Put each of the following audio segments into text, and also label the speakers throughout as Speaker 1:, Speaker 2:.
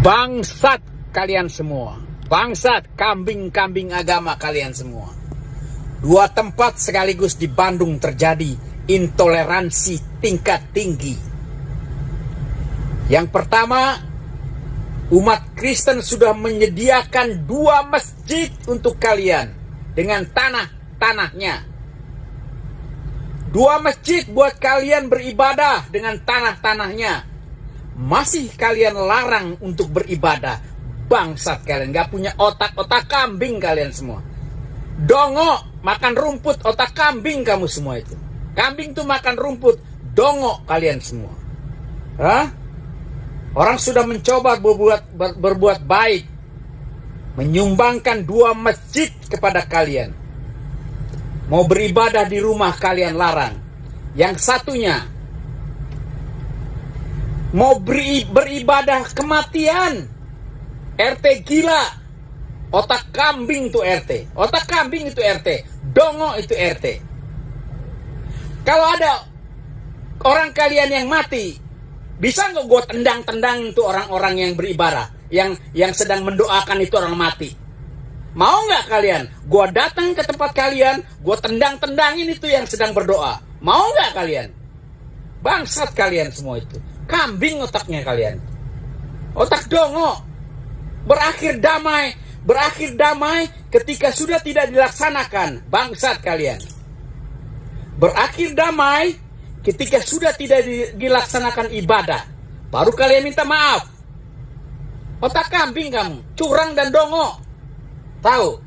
Speaker 1: Bangsat kalian semua. Bangsat kambing-kambing agama kalian semua. Dua tempat sekaligus di Bandung terjadi intoleransi tingkat tinggi. Yang pertama, umat Kristen sudah menyediakan 2 masjid untuk kalian dengan tanah-tanahnya. 2 masjid buat kalian beribadah dengan tanah-tanahnya. Masih kalian larang untuk beribadah. Bangsat kalian, gak punya otak kambing kalian semua. Dongo, makan rumput, otak kambing kamu semua itu. Kambing tuh makan rumput, dongo kalian semua. Hah? Orang sudah mencoba berbuat baik, menyumbangkan 2 masjid kepada kalian. Mau beribadah di rumah kalian larang. Yang satunya mau beribadah kematian. RT gila. Otak kambing itu RT. Otak kambing itu RT. Dongo itu RT. Kalau ada orang kalian yang mati, bisa nggak gue tendang-tendang itu orang-orang yang beribadah, yang sedang mendoakan itu orang mati? Mau nggak kalian? Gue datang ke tempat kalian, gue tendang-tendangin itu yang sedang berdoa. Mau nggak kalian? Bangsat kalian semua itu. Kambing otaknya kalian. Otak dongo. Berakhir damai ketika sudah tidak dilaksanakan. Bangsat kalian. Berakhir damai ketika sudah tidak dilaksanakan ibadah. Baru kalian minta maaf. Otak kambing kamu. Curang dan dongo. Tahu?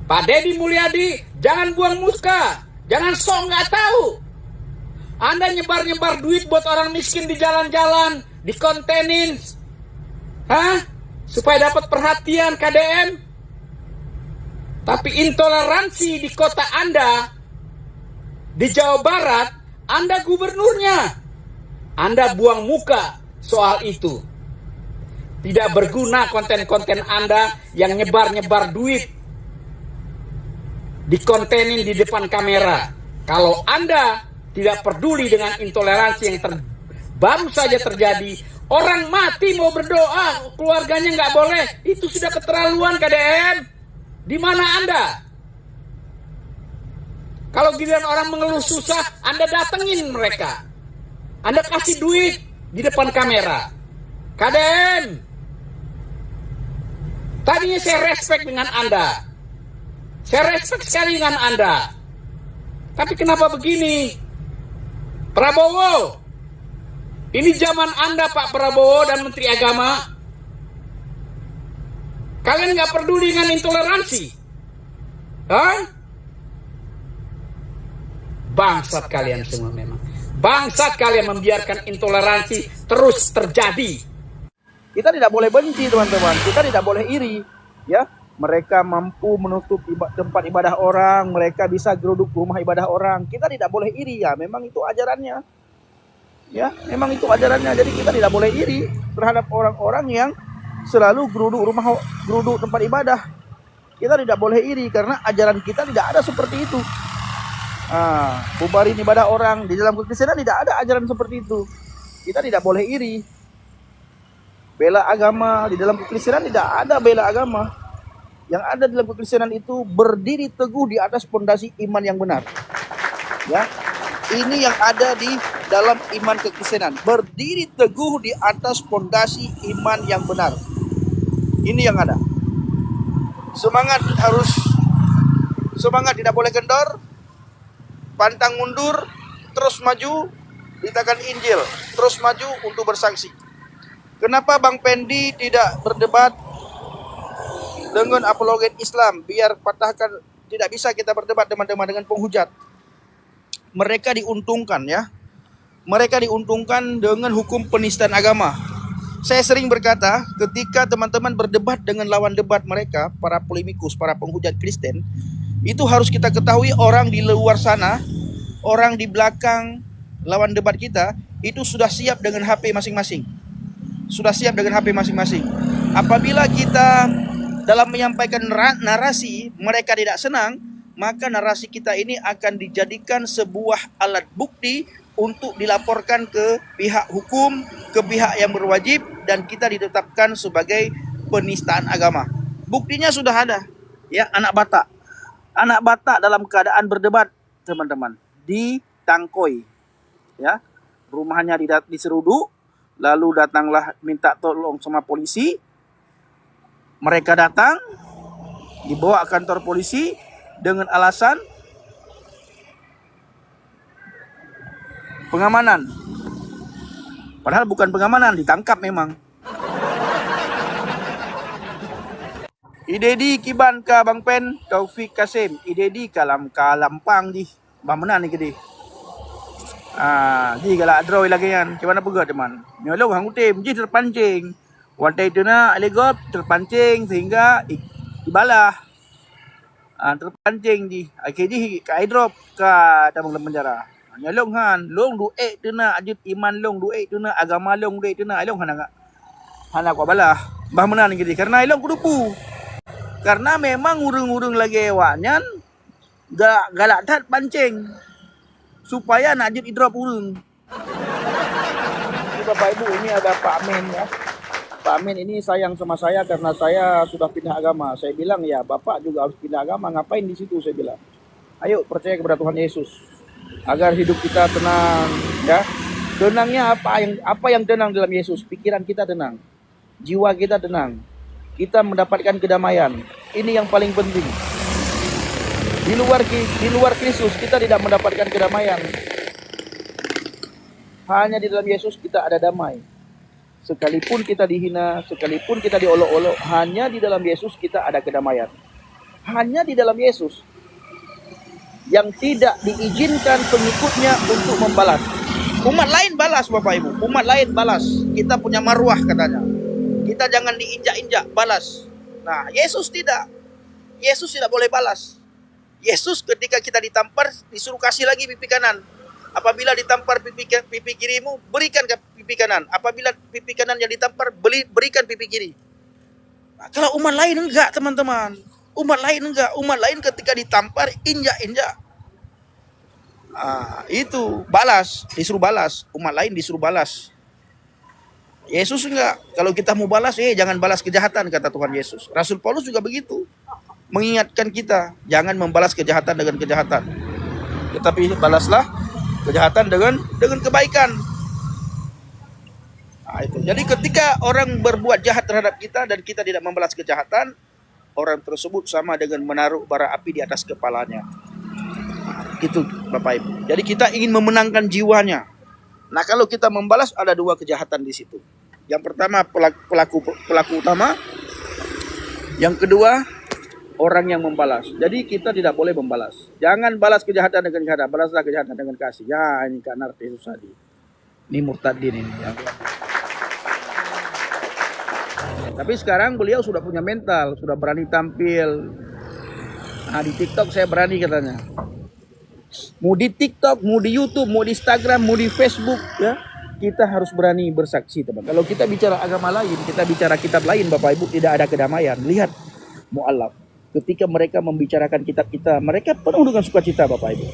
Speaker 1: Pak Deddy Mulyadi, jangan buang muka. Jangan sok nggak tahu. Anda nyebar-nyebar duit buat orang miskin di jalan-jalan, dikontenin. Hah? Supaya dapat perhatian KDM. Tapi intoleransi di kota Anda, di Jawa Barat, Anda gubernurnya. Anda buang muka soal itu. Tidak berguna konten-konten Anda yang nyebar-nyebar duit, dikontenin di depan kamera. Kalau Anda tidak peduli dengan intoleransi yang baru saja terjadi, orang mati mau berdoa, keluarganya nggak boleh, itu sudah keterlaluan KDM. Di mana Anda? Kalau giliran orang mengeluh susah, Anda datengin mereka. Anda kasih duit di depan kamera. KDM, tadinya saya respect dengan Anda. Saya respect sekali dengan Anda. Tapi kenapa begini? Prabowo, ini zaman Anda Pak Prabowo dan Menteri Agama. Kalian gak peduli dengan intoleransi. Hah? Bangsat kalian semua memang. Bangsat kalian membiarkan intoleransi terus terjadi.
Speaker 2: Kita tidak boleh benci, teman-teman. Kita tidak boleh iri, ya. Mereka mampu menutup tempat ibadah orang, mereka bisa geruduk rumah ibadah orang. Kita tidak boleh iri, ya. Memang itu ajarannya. Ya, memang itu ajarannya. Jadi kita tidak boleh iri terhadap orang-orang yang selalu geruduk tempat ibadah. Kita tidak boleh iri karena ajaran kita tidak ada seperti itu. Bubarin ibadah orang. Di dalam kekristenan tidak ada ajaran seperti itu. Kita tidak boleh iri. Bela agama, di dalam kekristenan tidak ada bela agama. Yang ada dalam kekristenan itu berdiri teguh di atas pondasi iman yang benar. Ya, ini yang ada di dalam iman kekristenan. Berdiri teguh di atas pondasi iman yang benar. Ini yang ada. Semangat, tidak boleh kendor. Pantang mundur, terus maju, beritakan Injil, terus maju untuk bersaksi. Kenapa Bang Pendi tidak berdebat dengan apologet Islam? Biar patahkan, tidak bisa kita berdebat teman-teman dengan penghujat. Mereka diuntungkan, ya. Mereka diuntungkan dengan hukum penistaan agama. Saya sering berkata, ketika teman-teman berdebat dengan lawan debat mereka, para polemikus, para penghujat Kristen, itu harus kita ketahui orang di luar sana, orang di belakang lawan debat kita, itu sudah siap dengan HP masing-masing. Sudah siap dengan HP masing-masing. Apabila kita dalam menyampaikan narasi mereka tidak senang, maka narasi kita ini akan dijadikan sebuah alat bukti untuk dilaporkan ke pihak hukum, ke pihak yang berwajib, dan kita ditetapkan sebagai penistaan agama. Buktinya sudah ada, ya, anak Batak dalam keadaan berdebat, teman-teman, di Tangkoi, ya, rumahnya diseruduk, lalu datanglah minta tolong sama polisi. Mereka datang, dibawa ke kantor polisi dengan alasan pengamanan. Padahal bukan pengamanan, ditangkap memang. Idedi kiban ka Bang Pen Taufik Kasim. Idedi kalampang di. Bang mana ni gede. Di galak draw lagi kan. Macam mana pegat teman? Nyolong hang utim ji terpancing. Wantai tu na alegop terpancing sehingga ibalah. Terpancing di. Akhirnya ka drop ka dalam penjara. Nyolong han, long duit tu na ajut iman long duit tu na agama long duit tu na long hana ko balah. Bah mana ni gede karena long kudupu. Karena memang urung-urung lagi ewanyan galak tat pancing supaya najib idrop urung. Ini Bapak Ibu, ini ada Pak Amin ya. Pak Amin ini sayang sama saya karena saya sudah pindah agama. Saya bilang ya Bapak juga harus pindah agama, ngapain di situ saya bilang. Ayo percaya kepada Tuhan Yesus agar hidup kita tenang ya. Tenangnya apa yang tenang dalam Yesus? Pikiran kita tenang, jiwa kita tenang. Kita mendapatkan kedamaian. Ini yang paling penting. Di luar Kristus kita tidak mendapatkan kedamaian. Hanya di dalam Yesus kita ada damai. Sekalipun kita dihina, sekalipun kita diolok-olok, hanya di dalam Yesus kita ada kedamaian. Hanya di dalam Yesus yang tidak diizinkan pengikutnya untuk membalas. Umat lain balas Bapak Ibu, umat lain balas. Kita punya marwah katanya. Kita jangan diinjak-injak, balas. Nah, Yesus tidak. Yesus tidak boleh balas. Yesus ketika kita ditampar, disuruh kasih lagi pipi kanan. Apabila ditampar pipi kirimu, berikan ke pipi kanan. Apabila pipi kanan yang ditampar, berikan pipi kiri. Nah, kalau umat lain enggak, teman-teman. Umat lain enggak. Umat lain ketika ditampar, injak-injak. Itu, balas. Disuruh balas. Umat lain disuruh balas. Yesus enggak. Kalau kita mau balas, jangan balas kejahatan, kata Tuhan Yesus. Rasul Paulus juga begitu. Mengingatkan kita, jangan membalas kejahatan dengan kejahatan. Tetapi balaslah kejahatan dengan kebaikan. Itu. Jadi ketika orang berbuat jahat terhadap kita dan kita tidak membalas kejahatan, orang tersebut sama dengan menaruh bara api di atas kepalanya. Gitu Bapak Ibu. Jadi kita ingin memenangkan jiwanya. Nah, kalau kita membalas ada dua kejahatan di situ. Yang pertama pelaku utama, yang kedua orang yang membalas. Jadi kita tidak boleh membalas. Jangan balas kejahatan dengan kejahatan, balaslah kejahatan dengan kasih. Ya, ini Kak Narti Susadi. Ini murtadin ini. Ya. Tapi sekarang beliau sudah punya mental, sudah berani tampil. Nah, di TikTok saya berani katanya. Mau di TikTok, mau di YouTube, mau di Instagram, mau di Facebook, ya. Kita harus berani bersaksi, teman. Kalau kita bicara agama lain, kita bicara kitab lain, Bapak Ibu, tidak ada kedamaian. Lihat mu'alaf. Ketika mereka membicarakan kitab kita, mereka penuh dengan sukacita, Bapak Ibu.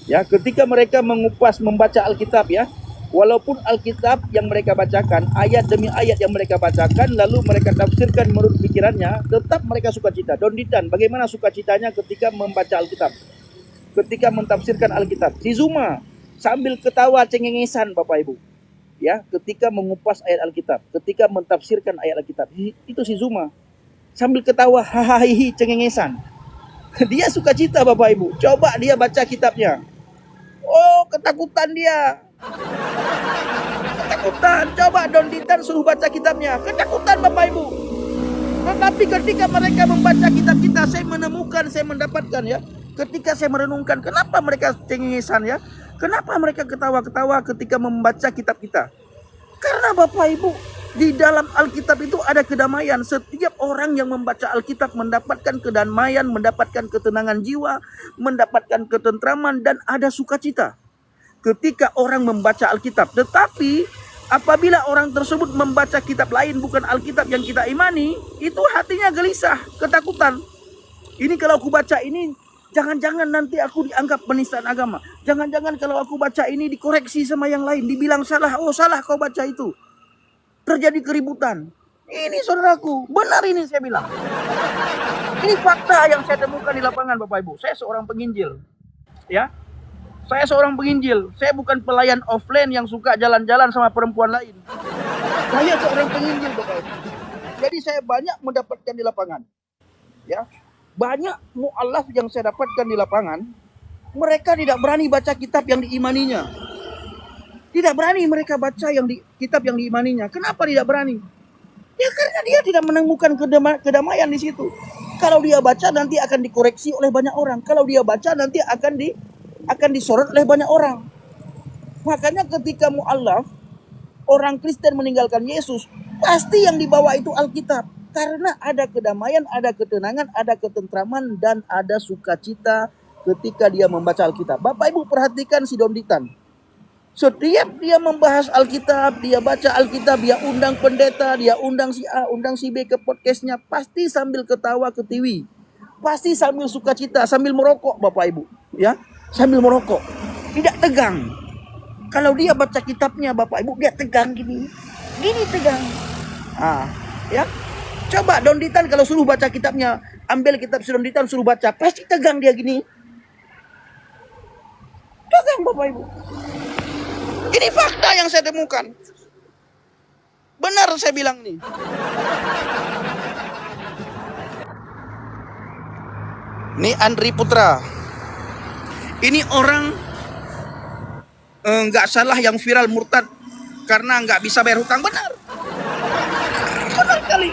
Speaker 2: Ya, ketika mereka membaca Alkitab, ya, walaupun Alkitab yang mereka bacakan, ayat demi ayat yang mereka bacakan, lalu mereka tafsirkan menurut pikirannya, tetap mereka sukacita. Donditan, bagaimana sukacitanya ketika membaca Alkitab? Ketika mentafsirkan Alkitab, si Zuma sambil ketawa cengengesan, Bapak Ibu. Ya, ketika mengupas ayat Alkitab, ketika mentafsirkan ayat Alkitab, itu si Zuma sambil ketawa hahaha cengengesan. Dia sukacita, Bapak Ibu. Coba dia baca kitabnya. Oh, ketakutan dia. Ketakutan. Coba Donditan suruh baca kitabnya. Ketakutan, Bapak Ibu. Tetapi ketika mereka membaca kitab kita, saya mendapatkan ya. Ketika saya merenungkan, kenapa mereka cengengesan ya? Kenapa mereka ketawa-ketawa ketika membaca kitab kita? Karena Bapak Ibu, di dalam Alkitab itu ada kedamaian. Setiap orang yang membaca Alkitab mendapatkan kedamaian, mendapatkan ketenangan jiwa, mendapatkan ketentraman, dan ada sukacita ketika orang membaca Alkitab. Tetapi apabila orang tersebut membaca kitab lain bukan Alkitab yang kita imani, itu hatinya gelisah, ketakutan. Ini kalau aku baca ini, jangan-jangan nanti aku dianggap penistaan agama. Jangan-jangan kalau aku baca ini dikoreksi sama yang lain, dibilang salah. Oh, salah kau baca itu. Terjadi keributan. Ini saudaraku, benar ini saya bilang. Ini fakta yang saya temukan di lapangan, Bapak Ibu. Saya seorang penginjil. Ya. Saya seorang penginjil. Saya bukan pelayan offline yang suka jalan-jalan sama perempuan lain. Saya seorang penginjil, Bapak Ibu. Jadi saya banyak mendapatkan di lapangan. Ya. Banyak mu'alaf yang saya dapatkan di lapangan. Mereka tidak berani baca kitab yang diimaninya. Tidak berani mereka baca kitab yang diimaninya. Kenapa tidak berani? Ya karena dia tidak menemukan kedamaian di situ. Kalau dia baca nanti akan dikoreksi oleh banyak orang. Kalau dia baca nanti akan disorot oleh banyak orang. Makanya ketika mu'alaf, orang Kristen meninggalkan Yesus, pasti yang dibawa itu Alkitab. Karena ada kedamaian, ada ketenangan, ada ketentraman, dan ada sukacita ketika dia membaca Alkitab. Bapak Ibu perhatikan si Donditan. Setiap dia membahas Alkitab, dia baca Alkitab, dia undang pendeta, dia undang si A, undang si B ke podcastnya, pasti sambil ketawa ketiwi. Pasti sambil sukacita, sambil merokok Bapak Ibu. Ya, sambil merokok. Tidak tegang. Kalau dia baca kitabnya Bapak Ibu, dia tegang gini. Gini tegang. Ya. Coba Donditan kalau suruh baca kitabnya, ambil kitab si Donditan suruh baca, pasti tegang dia gini. Tegang Bapak Ibu. Ini fakta yang saya temukan. Benar saya bilang nih. Ini Andri Putra. Ini orang nggak salah yang viral murtad karena nggak bisa bayar hutang. Benar. Benar sekali.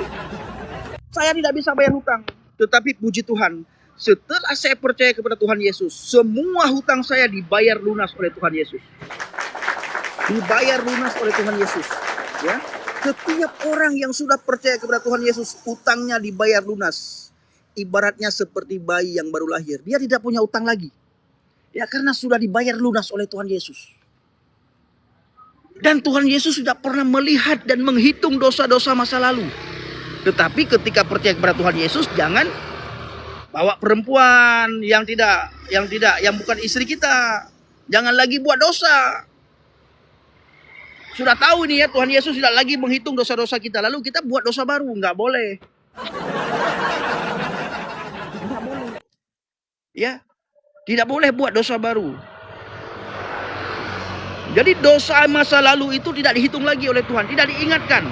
Speaker 2: Saya tidak bisa bayar hutang. Tetapi puji Tuhan, setelah saya percaya kepada Tuhan Yesus, semua hutang saya dibayar lunas oleh Tuhan Yesus. Dibayar lunas oleh Tuhan Yesus. Ya, setiap orang yang sudah percaya kepada Tuhan Yesus, utangnya dibayar lunas. Ibaratnya seperti bayi yang baru lahir. Dia tidak punya utang lagi. Ya, karena sudah dibayar lunas oleh Tuhan Yesus. Dan Tuhan Yesus sudah pernah melihat dan menghitung dosa-dosa masa lalu. Tetapi ketika percaya kepada Tuhan Yesus, jangan bawa perempuan yang bukan istri kita. Jangan lagi buat dosa. Sudah tahu ini ya, Tuhan Yesus tidak lagi menghitung dosa-dosa kita. Lalu kita buat dosa baru, nggak boleh. Nggak boleh. Ya, tidak boleh buat dosa baru. Jadi dosa masa lalu itu tidak dihitung lagi oleh Tuhan, tidak diingatkan.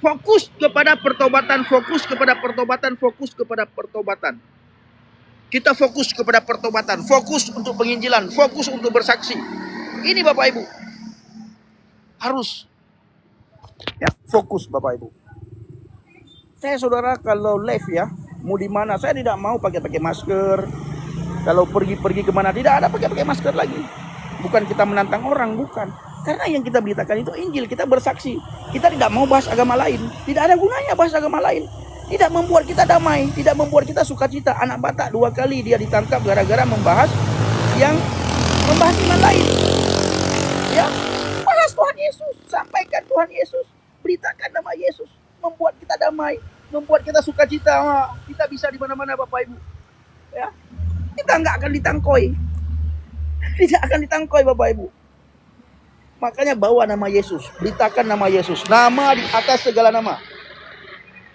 Speaker 2: Fokus kepada pertobatan, fokus kepada pertobatan, fokus kepada pertobatan. Kita fokus kepada pertobatan, fokus untuk penginjilan, fokus untuk bersaksi. Ini Bapak Ibu. Harus. Ya, fokus Bapak Ibu. Saya saudara kalau live ya, mau di mana, saya tidak mau pakai masker. Kalau pergi kemana, tidak ada pakai masker lagi. Bukan kita menantang orang, bukan. Karena yang kita beritakan itu Injil, kita bersaksi. Kita tidak mau bahas agama lain. Tidak ada gunanya bahas agama lain. Tidak membuat kita damai, tidak membuat kita sukacita. Anak Batak 2 kali dia ditangkap gara-gara membahas iman lain. Ya, bahas Tuhan Yesus, sampaikan Tuhan Yesus, beritakan nama Yesus, membuat kita damai, membuat kita sukacita. Kita bisa di mana-mana Bapak Ibu. Ya, kita nggak akan ditangkoi, tidak akan ditangkoi Bapak Ibu. Makanya bawa nama Yesus, beritakan nama Yesus, nama di atas segala nama.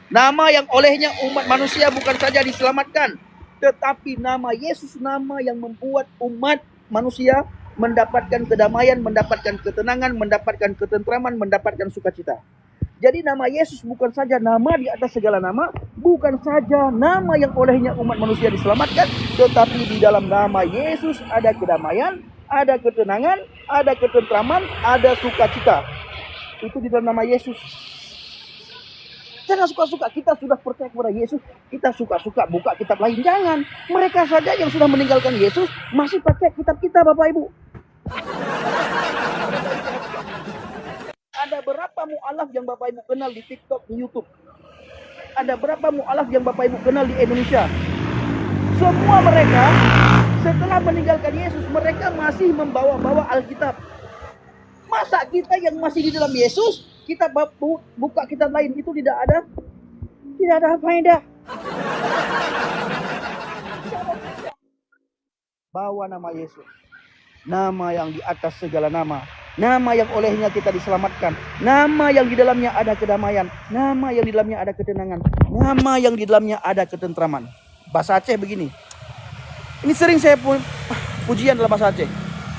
Speaker 2: Nama yang olehnya umat manusia bukan saja diselamatkan, tetapi nama Yesus, nama yang membuat umat manusia mendapatkan kedamaian, mendapatkan ketenangan, mendapatkan ketentraman, mendapatkan sukacita. Jadi nama Yesus bukan saja nama di atas segala nama, bukan saja nama yang olehnya umat manusia diselamatkan, tetapi di dalam nama Yesus ada kedamaian, ada ketenangan, ada ketentraman, ada sukacita. Itu di dalam nama Yesus. Jangan suka-suka, kita sudah percaya kepada Yesus, kita suka-suka buka kitab lain. Jangan. Mereka saja yang sudah meninggalkan Yesus masih pakai kitab kita Bapak Ibu. Ada berapa mu'alaf yang Bapak Ibu kenal di TikTok, di YouTube? Ada berapa mu'alaf yang Bapak Ibu kenal di Indonesia? Semua mereka setelah meninggalkan Yesus, mereka masih membawa-bawa Alkitab. Masa kita yang masih di dalam Yesus, kita buka kitab lain, itu tidak ada faedah. Bawa nama Yesus. Nama yang di atas segala nama. Nama yang olehnya kita diselamatkan. Nama yang di dalamnya ada kedamaian. Nama yang di dalamnya ada ketenangan. Nama yang di dalamnya ada ketentraman. Bahasa Aceh begini. Ini sering saya pujian dalam bahasa Aceh.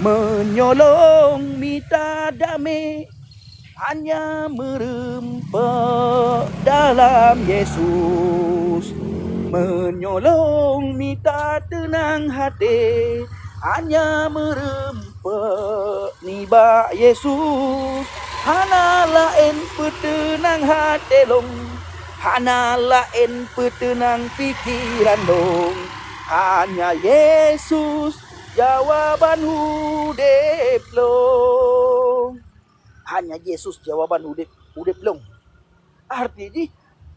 Speaker 2: Menyolong mita damai, hanya merempek dalam Yesus. Menyolong mita tenang hati, hanya merempek niba Yesus. Hana lain petenang hati long, hana lain petenang pikiran dong. Hanya Yesus jawaban hudep long. Hanya Yesus jawaban hudep long.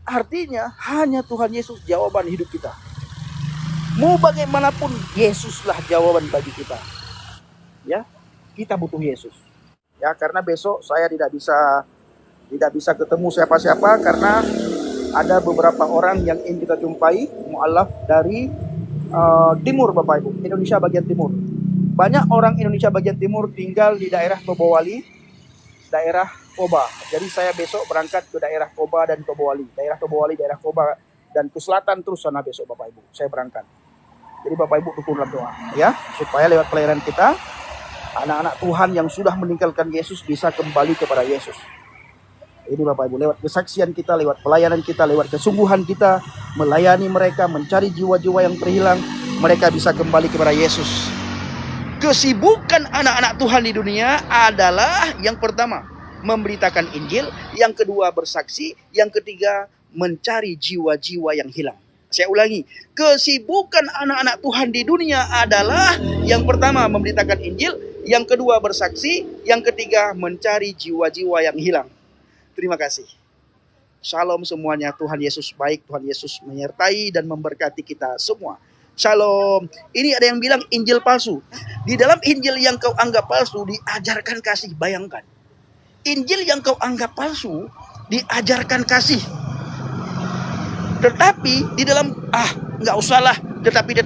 Speaker 2: Artinya hanya Tuhan Yesus jawaban hidup kita. Mau bagaimanapun Yesuslah jawaban bagi kita. Ya, kita butuh Yesus. Ya, karena besok saya tidak bisa ketemu siapa-siapa karena ada beberapa orang yang ingin kita jumpai, mualaf dari timur Bapak Ibu, Indonesia bagian timur. Banyak orang Indonesia bagian timur tinggal di daerah Tobowali, daerah Koba. Jadi saya besok berangkat ke daerah Koba dan Tobowali. Daerah Tobowali, daerah Koba, dan ke selatan terus sana besok Bapak Ibu. Saya berangkat. Jadi Bapak Ibu dukung dalam doa ya, supaya lewat pelayanan kita anak-anak Tuhan yang sudah meninggalkan Yesus bisa kembali kepada Yesus. Ini Bapak Ibu, lewat kesaksian kita, lewat pelayanan kita, lewat kesungguhan kita melayani mereka, mencari jiwa-jiwa yang terhilang, mereka bisa kembali kepada Yesus. Kesibukan anak-anak Tuhan di dunia adalah yang pertama memberitakan Injil, yang kedua bersaksi, yang ketiga mencari jiwa-jiwa yang hilang. Saya ulangi, kesibukan anak-anak Tuhan di dunia adalah yang pertama memberitakan Injil, yang kedua bersaksi, yang ketiga mencari jiwa-jiwa yang hilang. Terima kasih. Shalom semuanya, Tuhan Yesus baik, Tuhan Yesus menyertai dan memberkati kita semua. Shalom. Ini ada yang bilang Injil palsu. Di dalam Injil yang kau anggap palsu diajarkan kasih, bayangkan. Injil yang kau anggap palsu diajarkan kasih. Tetapi di dalam nggak usahlah, tetapi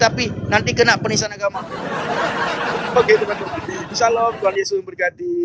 Speaker 2: nanti kena penistaan agama. Oke teman-teman. Shalom, Tuhan Yesus memberkati.